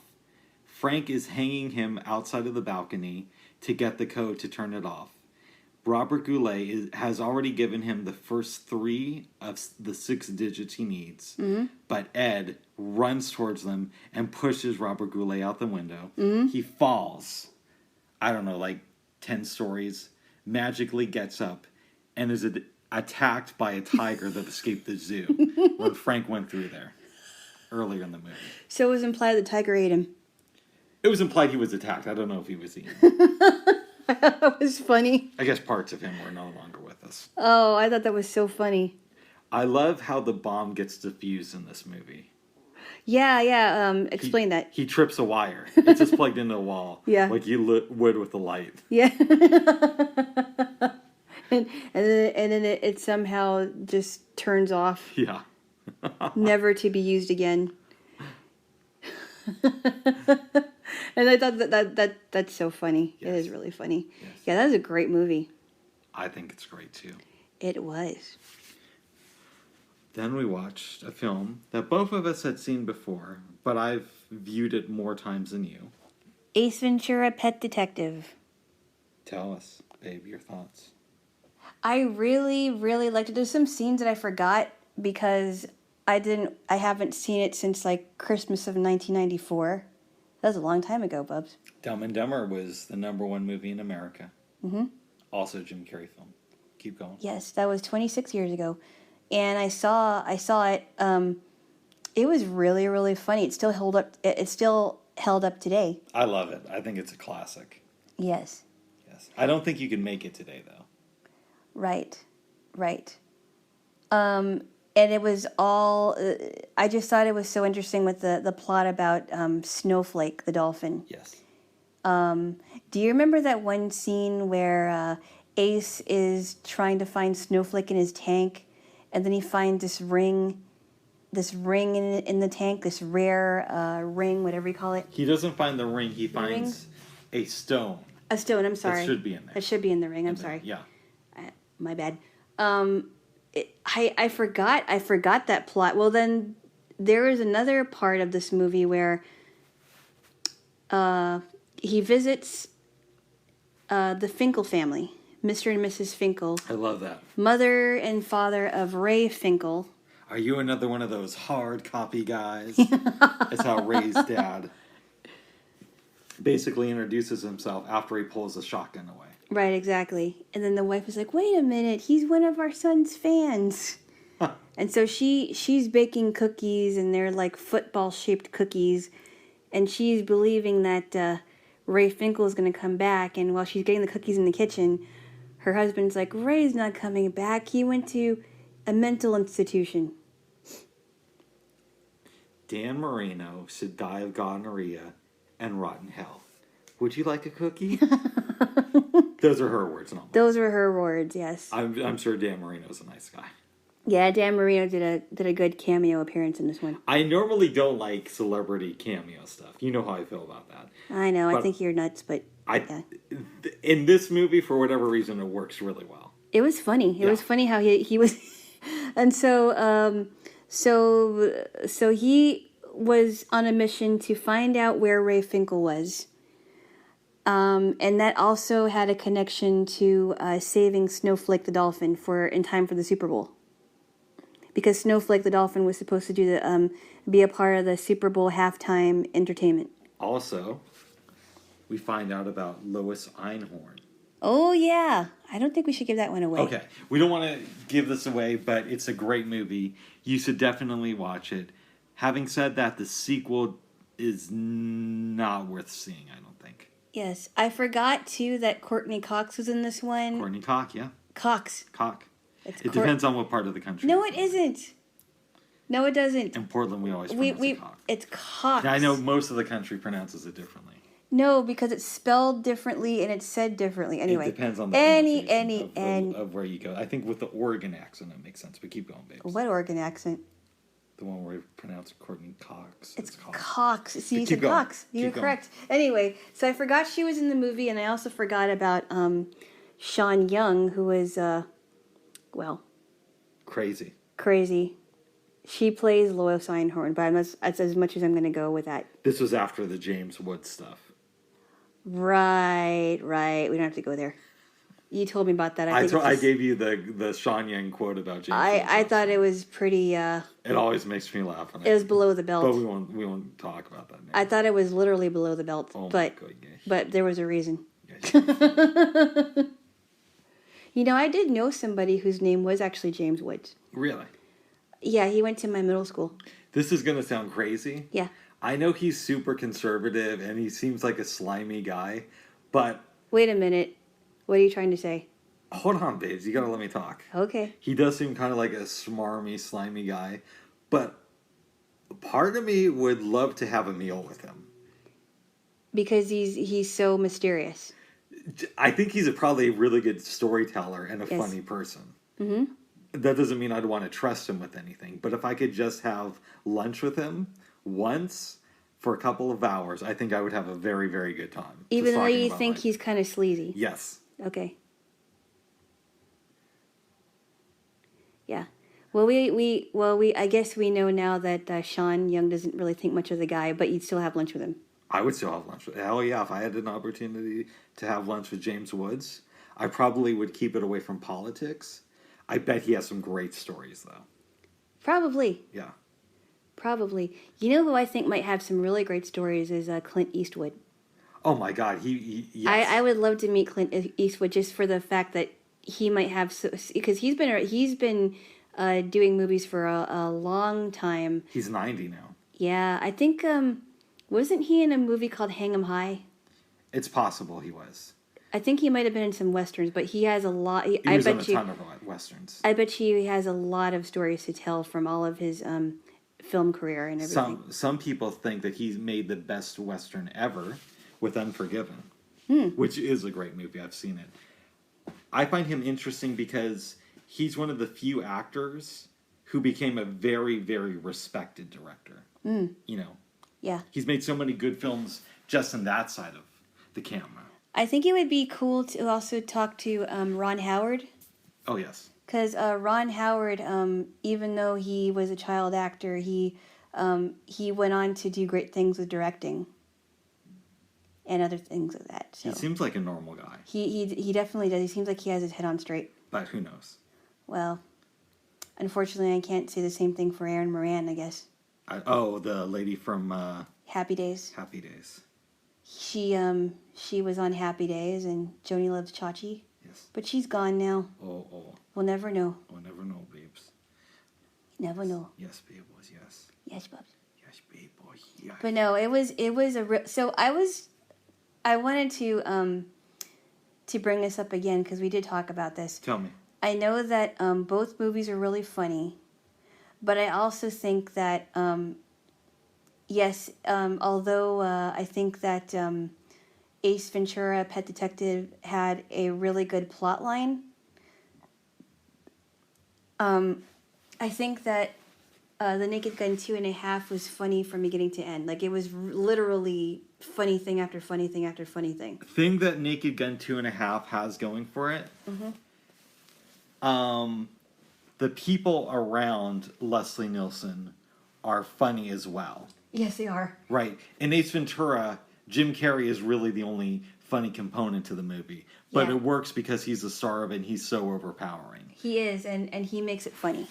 Frank is hanging him outside of the balcony to get the code to turn it off. Robert Goulet has already given him the first 3 of the 6 digits he needs. Mm-hmm. But Ed runs towards them and pushes Robert Goulet out the window. Mm-hmm. He falls, 10 stories, magically gets up, and is attacked by a tiger that escaped the zoo when Frank went through there earlier in the movie. So it was implied the tiger ate him. It was implied he was attacked. I don't know if he was eaten. That was funny. I guess parts of him were no longer with us. Oh, I thought that was so funny. I love how the bomb gets diffused in this movie. Yeah. Explain that. He trips a wire. It's just plugged into a wall. Yeah. Like you would with a light. Yeah. and then it somehow just turns off. Yeah. Never to be used again. And I thought that's so funny. Yes. It is really funny. Yes. Yeah, that was a great movie. I think it's great too. It was. Then we watched a film that both of us had seen before, but I've viewed it more times than you. Ace Ventura: Pet Detective. Tell us, babe, your thoughts. I really, really liked it. There's some scenes that I forgot because I haven't seen it since Christmas of 1994. That was a long time ago, Bubs. Dumb and Dumber was the #1 movie in America. Mm-hmm. Also Jim Carrey film. Keep going. Yes, that was 26 years ago. And I saw it. It was really, really funny. It still held up. It's still held up today. I love it. I think it's a classic. Yes. I don't think you can make it today, though. Right. And it was all. I just thought it was so interesting with the plot about Snowflake, the dolphin. Yes. Do you remember that one scene where Ace is trying to find Snowflake in his tank, and then he finds this ring in the tank, this rare ring, whatever you call it? He doesn't find the ring. He finds a stone. A stone. I'm sorry. That should be in there. That should be in the ring. I'm sorry. Yeah. My bad. I forgot that plot. Well, then there is another part of this movie where he visits the Finkel family, Mr. and Mrs. Finkel. I love that. Mother and father of Ray Finkel. Are you another one of those hard copy guys? That's how Ray's dad basically introduces himself after he pulls the shotgun away. Right, exactly. And then the wife is like, "Wait a minute, he's one of our son's fans." And so she's baking cookies, and they're like football-shaped cookies, and she's believing that Ray Finkel is going to come back. And while she's getting the cookies in the kitchen, her husband's like, Ray's not coming back. He went to a mental institution. Dan Marino should die of gonorrhea and rot in hell. Would you like a cookie? Those are her words, not mine. Those were her words, yes. I'm sure Dan Marino's a nice guy. Yeah, Dan Marino did a good cameo appearance in this one. I normally don't like celebrity cameo stuff. You know how I feel about that. I know. But I think you're nuts, but yeah. In this movie, for whatever reason, it works really well. It was funny. It was funny how he was, and so he was on a mission to find out where Ray Finkel was, and that also had a connection to saving Snowflake the dolphin in time for the Super Bowl. Because Snowflake the dolphin was supposed to be a part of the Super Bowl halftime entertainment. Also, we find out about Lois Einhorn. Oh, yeah. I don't think we should give that one away. Okay. We don't want to give this away, but it's a great movie. You should definitely watch it. Having said that, the sequel is not worth seeing, I don't think. Yes. I forgot, too, that Courtney Cox was in this one. Courtney Cox, yeah. Cox. It depends on what part of the country. No, it isn't. No, it doesn't. In Portland, we always pronounce it Cox. It's Cox. Now, I know most of the country pronounces it differently. No, because it's spelled differently and it's said differently. Anyway, it depends on the pronunciation of where you go. I think with the Oregon accent, it makes sense. But keep going, babes. What Oregon accent? The one where we pronounce Courtney Cox. It's Cox. See, you said going. Cox. You were correct. Anyway, so I forgot she was in the movie, and I also forgot about Sean Young, who was, crazy. She plays Lois Einhorn, but that's as much as I'm going to go with that. This was after the James Woods stuff. Right. We don't have to go there. You told me about that. I gave you the Sean Young quote about James Woods. I thought it was pretty... it always makes me laugh. It was below the belt. But we won't talk about that now. I thought it was literally below the belt. Oh but, my God, but there was a reason. You know, I did know somebody whose name was actually James Woods. Really? Yeah, he went to my middle school. This is going to sound crazy. Yeah. I know he's super conservative and he seems like a slimy guy, but... Wait a minute. What are you trying to say? Hold on, babes. You got to let me talk. Okay. He does seem kind of like a smarmy, slimy guy, but part of me would love to have a meal with him. Because he's so mysterious. I think he's probably a really good storyteller and a funny person. Mm-hmm. That doesn't mean I'd want to trust him with anything. But if I could just have lunch with him once for a couple of hours, I think I would have a very, very good time. Even though you think he's kind of sleazy? Yes. Okay. Yeah. Well, I guess we know now that Sean Young doesn't really think much of the guy, but you'd still have lunch with him. I would still have lunch with him. Hell yeah, if I had an opportunity to have lunch with James Woods, I probably would keep it away from politics. I bet he has some great stories, though. Probably. Yeah. Probably. You know who I think might have some really great stories is Clint Eastwood. Oh my God, yes. I would love to meet Clint Eastwood just for the fact that he might have, because he's been doing movies for a long time. He's 90 now. Yeah, I think wasn't he in a movie called Hang 'Em High? It's possible he was. I think he might have been in some westerns, but he has a lot. He was in a ton of westerns. I bet you he has a lot of stories to tell from all of his film career and everything. Some people think that he's made the best western ever with Unforgiven, which is a great movie. I've seen it. I find him interesting because he's one of the few actors who became a very, very respected director. You know. Yeah. He's made so many good films just on that side of the camera. I think it would be cool to also talk to Ron Howard. Oh, yes. Because Ron Howard, even though he was a child actor, he went on to do great things with directing and other things like that. So. He seems like a normal guy. He definitely does. He seems like he has his head on straight. But who knows? Well, unfortunately, I can't say the same thing for Erin Moran, I guess. The lady from... Happy Days. Happy Days. She was on Happy Days and Joni Loves Chachi. Yes. But she's gone now. Oh. We'll never know. We'll never know, babes. Never know. Yes, babe was yes. Yes, Bubs. Yes, babe was yes. But no, it was so I wanted to bring this up again because we did talk about this. Tell me. I know that both movies are really funny, but I also think that yes, although I think that Ace Ventura: Pet Detective had a really good plot line, I think that The Naked Gun 2.5 was funny from beginning to end. Like, it was literally funny thing after funny thing after funny thing. Thing that Naked Gun 2.5 has going for it, the people around Leslie Nielsen are funny as well. Yes, they are. Right. In Ace Ventura, Jim Carrey is really the only funny component to the movie. But it works because he's the star of it and he's so overpowering. He is, and he makes it funny.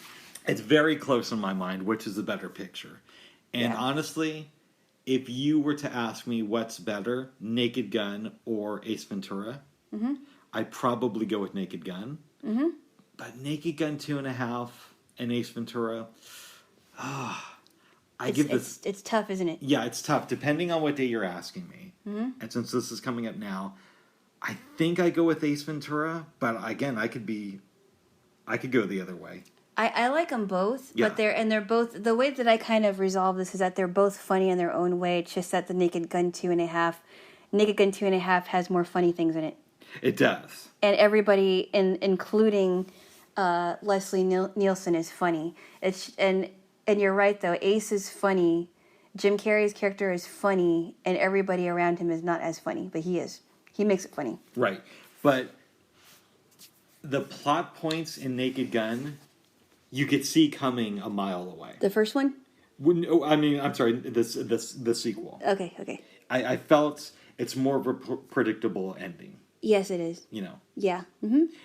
It's very close in my mind, which is the better picture. And honestly, if you were to ask me what's better, Naked Gun or Ace Ventura, I'd probably go with Naked Gun. But Naked Gun 2.5 and Ace Ventura, It's tough, isn't it? Yeah, it's tough, depending on what day you're asking me. And since this is coming up now, I think I go with Ace Ventura, but again, I could go the other way. I like them both, but they're both, the way that I kind of resolve this is that they're both funny in their own way. It's just that the Naked Gun 2.5 has more funny things in it. It does. And everybody, including Leslie Nielsen, is funny. And you're right, though. Ace is funny. Jim Carrey's character is funny, and everybody around him is not as funny, but he is. He makes it funny. Right. But the plot points in Naked Gun, you could see coming a mile away. The first one? I'm sorry, the sequel. Okay. I felt it's more of a predictable ending. Yes, it is. You know? Yeah.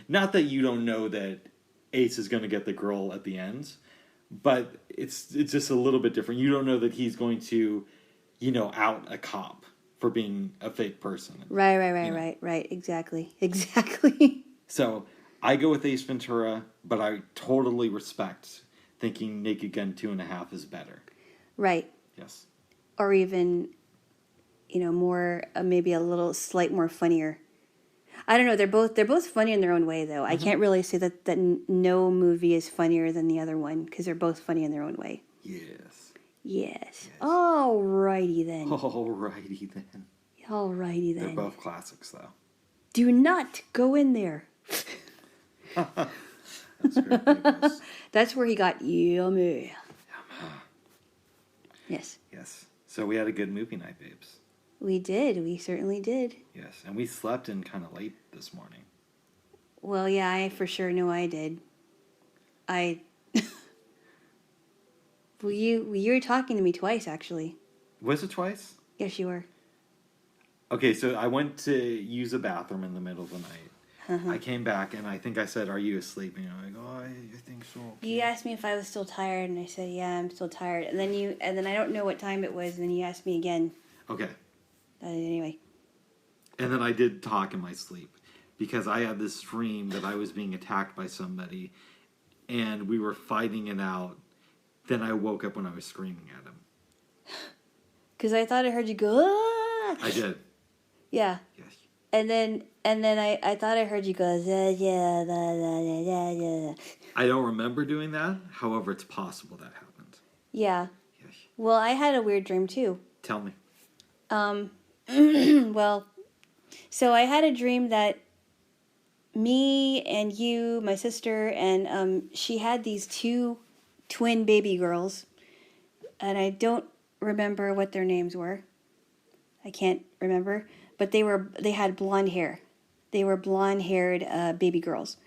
Not that you don't know that Ace is going to get the girl at the end, but it's just a little bit different. You don't know that he's going to, out a cop for being a fake person. Right. Exactly. So I go with Ace Ventura, but I totally respect thinking Naked Gun 2.5 is better. Right. Yes. Or even, more, maybe a little slight more funnier. I don't know. They're both funny in their own way, though. I can't really say that no movie is funnier than the other one because they're both funny in their own way. Yes. Alrighty then. They're both classics, though. Do not go in there. That's great. That's where he got yummy. Yes. So we had a good movie night, babes. We did. We certainly did. Yes, and we slept in kind of late this morning. Well, yeah, I for sure know I did. Well, you were talking to me twice, actually. Was it twice? Yes, you were. Okay, so I went to use a bathroom in the middle of the night. I came back, and I think I said, "Are you asleep?" And you're like, "Oh, I think so." Okay. You asked me if I was still tired, and I said, "Yeah, I'm still tired." And then I don't know what time it was, and then you asked me again. Okay. Anyway. And then I did talk in my sleep because I had this dream that I was being attacked by somebody, and we were fighting it out. Then I woke up when I was screaming at him. Because I thought I heard you go, "Ah!" I did. Yeah. Yes. And then I thought I heard you go, yeah. I don't remember doing that. However, it's possible that happened. Yeah. Yes. Well, I had a weird dream too. Tell me. Well, so I had a dream that me and you, my sister, and she had these two twin baby girls, and I don't remember what their names were. I can't remember, but they had blonde hair. They were blonde-haired baby girls,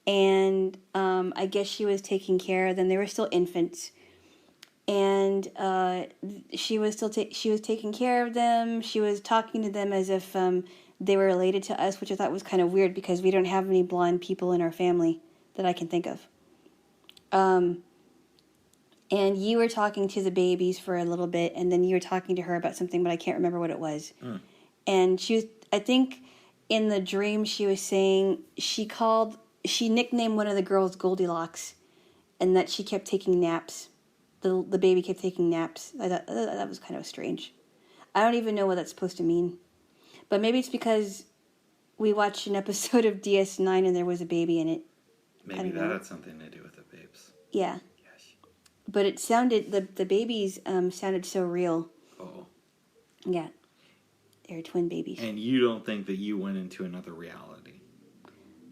and I guess she was taking care of them. They were still infants. And she was taking care of them. She was talking to them as if they were related to us, which I thought was kind of weird because we don't have any blonde people in our family that I can think of. And you were talking to the babies for a little bit, and then you were talking to her about something, but I can't remember what it was. And I think in the dream she was saying, she nicknamed one of the girls Goldilocks. and that she kept taking naps. The baby kept taking naps. I thought that was kind of strange. I don't even know what that's supposed to mean. But maybe it's because we watched an episode of DS9 and there was a baby in it. Maybe that had something to do with the babes. Yeah. Yes. But it sounded, the babies sounded so real. Oh. Yeah. They're twin babies. And you don't think that you went into another reality?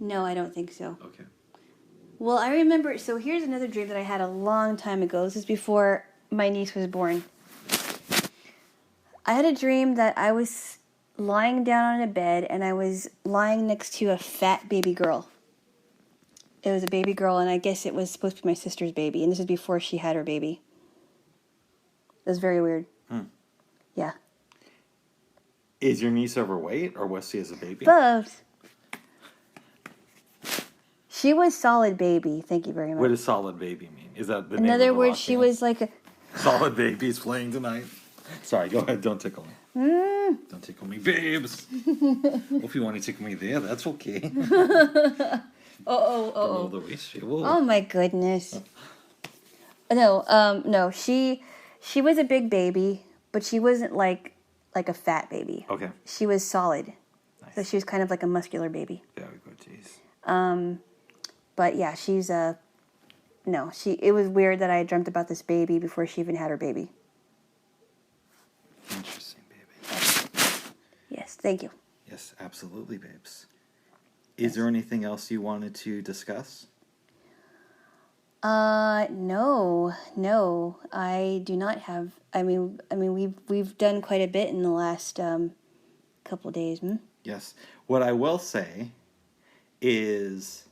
No, I don't think so. Okay. Well, I remember, so here's another dream that I had a long time ago. This is before my niece was born. I had a dream that I was lying down on a bed and I was lying next to a fat baby girl. It was a baby girl, and I guess it was supposed to be my sister's baby, and this is before she had her baby. It was very weird. Yeah. Is your niece overweight, or was she as a baby? Both. She was solid baby. Thank you very much. What does solid baby mean? Is that the In name other of the words, rock she band? was like a... Solid baby's playing tonight. Sorry, go ahead. Don't tickle me. Don't tickle me, babes. Well, if you want to tickle me there, that's okay. Oh. The waist shape. Whoa. Oh my goodness. No. She was a big baby, but she wasn't like a fat baby. Okay. She was solid. Nice. So she was kind of like a muscular baby. Very good, jeez. But yeah, she's no, it was weird that I dreamt about this baby before she even had her baby. Interesting, baby. Yes, thank you. Yes, absolutely, babes. Is there anything else you wanted to discuss? No, I do not have. I mean, we've done quite a bit in the last couple days. Yes. What I will say is,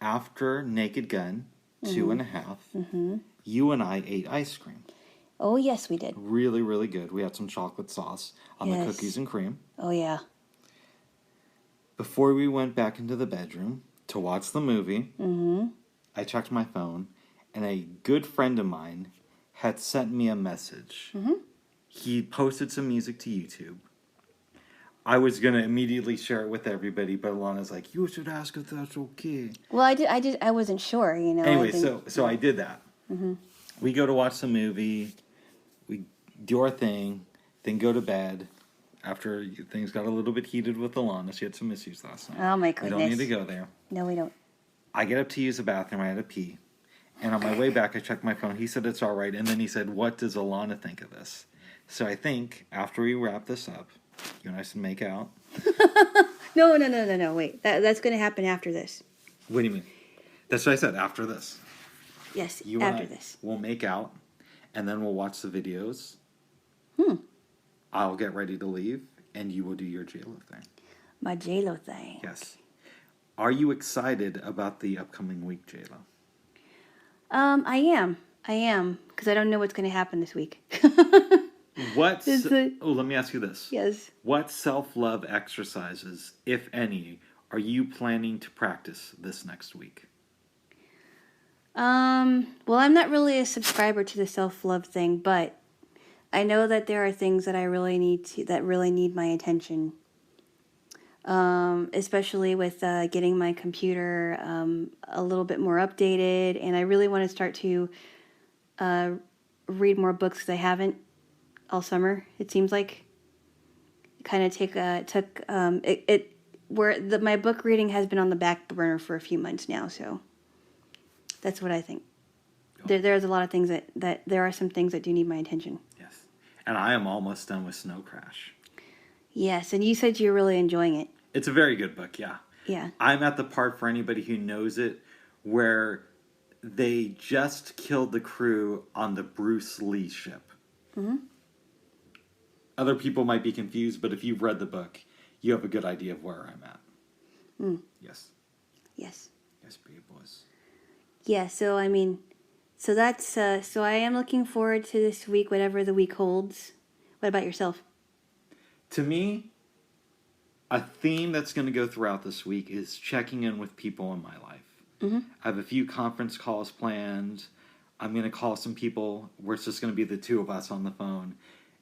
after Naked Gun 2.5, you and I ate ice cream. Oh yes, we did. Really, really good. We had some chocolate sauce on the cookies and cream. Oh yeah. Before we went back into the bedroom to watch the movie, I checked my phone, and a good friend of mine had sent me a message. He posted some music to YouTube. I was going to immediately share it with everybody, but Alana's like, you should ask if that's okay. Well, I wasn't sure, you know. Anyway, so I did that. We go to watch the movie. We do our thing, then go to bed. After things got a little bit heated with Alana, she had some issues last night. Oh my goodness. We don't need to go there. No, we don't. I get up to use the bathroom. I had to pee. And on my way back, I checked my phone. He said it's all right. And then he said, what does Alana think of this? So I think after we wrap this up, you and I should make out. No. Wait, that's going to happen after this. What do you mean? That's what I said, after this. Yes, You after and I this. We'll make out, and then we'll watch the videos. I'll get ready to leave, and you will do your Jaylo thing. My Jaylo thing. Yes. Are you excited about the upcoming week, Jaylo? I am, because I don't know what's going to happen this week. Let me ask you this. Yes. What self-love exercises, if any, are you planning to practice this next week? Well, I'm not really a subscriber to the self-love thing, but I know that there are things that I really need my attention. Especially with getting my computer a little bit more updated, and I really want to start to read more books because I haven't all summer. It seems like kind of my book reading has been on the back burner for a few months now, so that's what I think. There's a lot of things that there are some things that do need my attention. Yes, and I am almost done with Snow Crash. Yes, and you said you're really enjoying it. It's a very good book, yeah. Yeah. I'm at the part, for anybody who knows it, where they just killed the crew on the Bruce Lee ship. Other people might be confused, but if you've read the book, you have a good idea of where I'm at. Yes. Yes. Yes, boys. Yeah, so I mean, so that's, so I am looking forward to this week, whatever the week holds. What about yourself? To me, a theme that's going to go throughout this week is checking in with people in my life. I have a few conference calls planned. I'm going to call some people where it's just going to be the two of us on the phone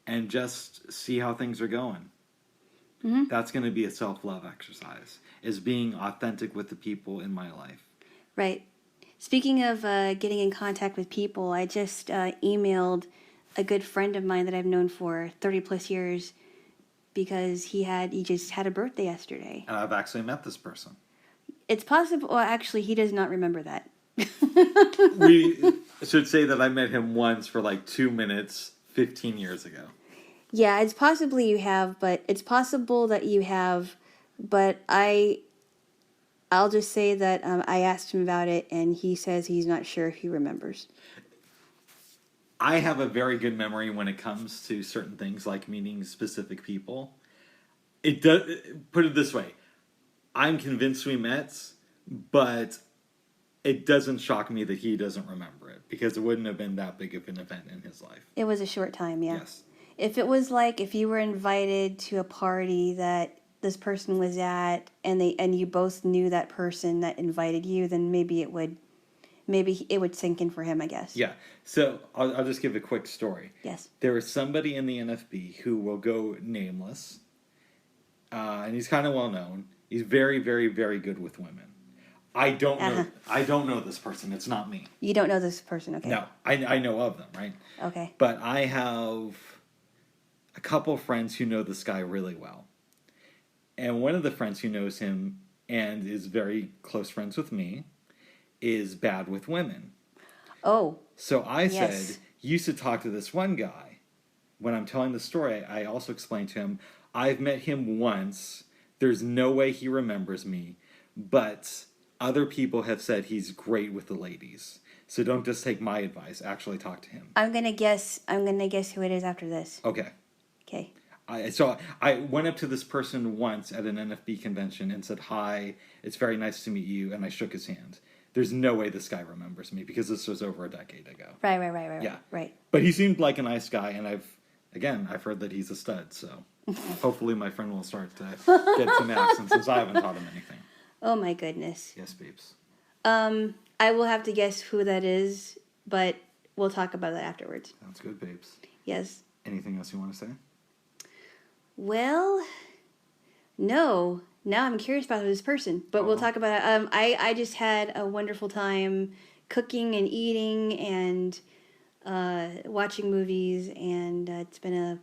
and just see how things are going. That's going to be a self-love exercise, is being authentic with the people in my life. Right. Speaking of getting in contact with people, I just emailed a good friend of mine that I've known for 30 plus years because he just had a birthday yesterday. And I've actually met this person. It's possible. Well, actually, he does not remember that. We should say that I met him once for like 2 minutes 15 years ago. Yeah, it's possible that you have, but I'll just say that I asked him about it, and he says he's not sure if he remembers. I have a very good memory when it comes to certain things, like meeting specific people. It does. Put it this way, I'm convinced we met, but it doesn't shock me that he doesn't remember it because it wouldn't have been that big of an event in his life. It was a short time, yeah. Yes. If it was like if you were invited to a party that this person was at, and you both knew that person that invited you, then maybe it would sink in for him, I guess. Yeah. So I'll just give a quick story. Yes. There is somebody in the NFB who will go nameless, and he's kind of well known. He's very, very, very good with women. I don't know. I don't know this person. It's not me. You don't know this person, okay? No, I know of them, right? Okay. But I have a couple friends who know this guy really well, and one of the friends who knows him and is very close friends with me is bad with women. Oh. So I said, you should talk to this one guy. When I'm telling the story, I also explained to him, I've met him once. There's no way he remembers me, but other people have said he's great with the ladies. So don't just take my advice. Actually talk to him. I'm gonna guess who it is after this. Okay. Okay. So I went up to this person once at an NFB convention and said, hi, it's very nice to meet you, and I shook his hand. There's no way this guy remembers me because this was over a decade ago. Right. Yeah. Right. But he seemed like a nice guy, and I've heard that he's a stud, so hopefully my friend will start to get some action since I haven't taught him anything. Oh my goodness. Yes, babes. I will have to guess who that is, but we'll talk about that afterwards. Sounds good, babes. Yes. Anything else you want to say? Well, no. Now I'm curious about this person, but we'll talk about it. I just had a wonderful time cooking and eating and watching movies, and it's been a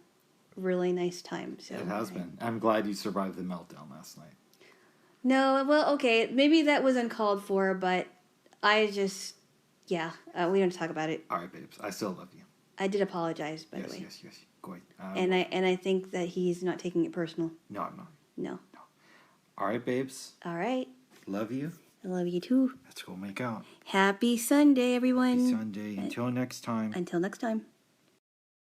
really nice time. So it has been. I'm glad you survived the meltdown last night. No, well, okay, maybe that was uncalled for, but I just, we don't talk about it. All right, babes. I still love you. I did apologize, by the way. Yes. Good. And I think that he's not taking it personal. No, I'm not. No. All right, babes. All right. Love you. I love you too. Let's go make out. Happy Sunday, everyone. Happy Sunday. Until next time. Until next time.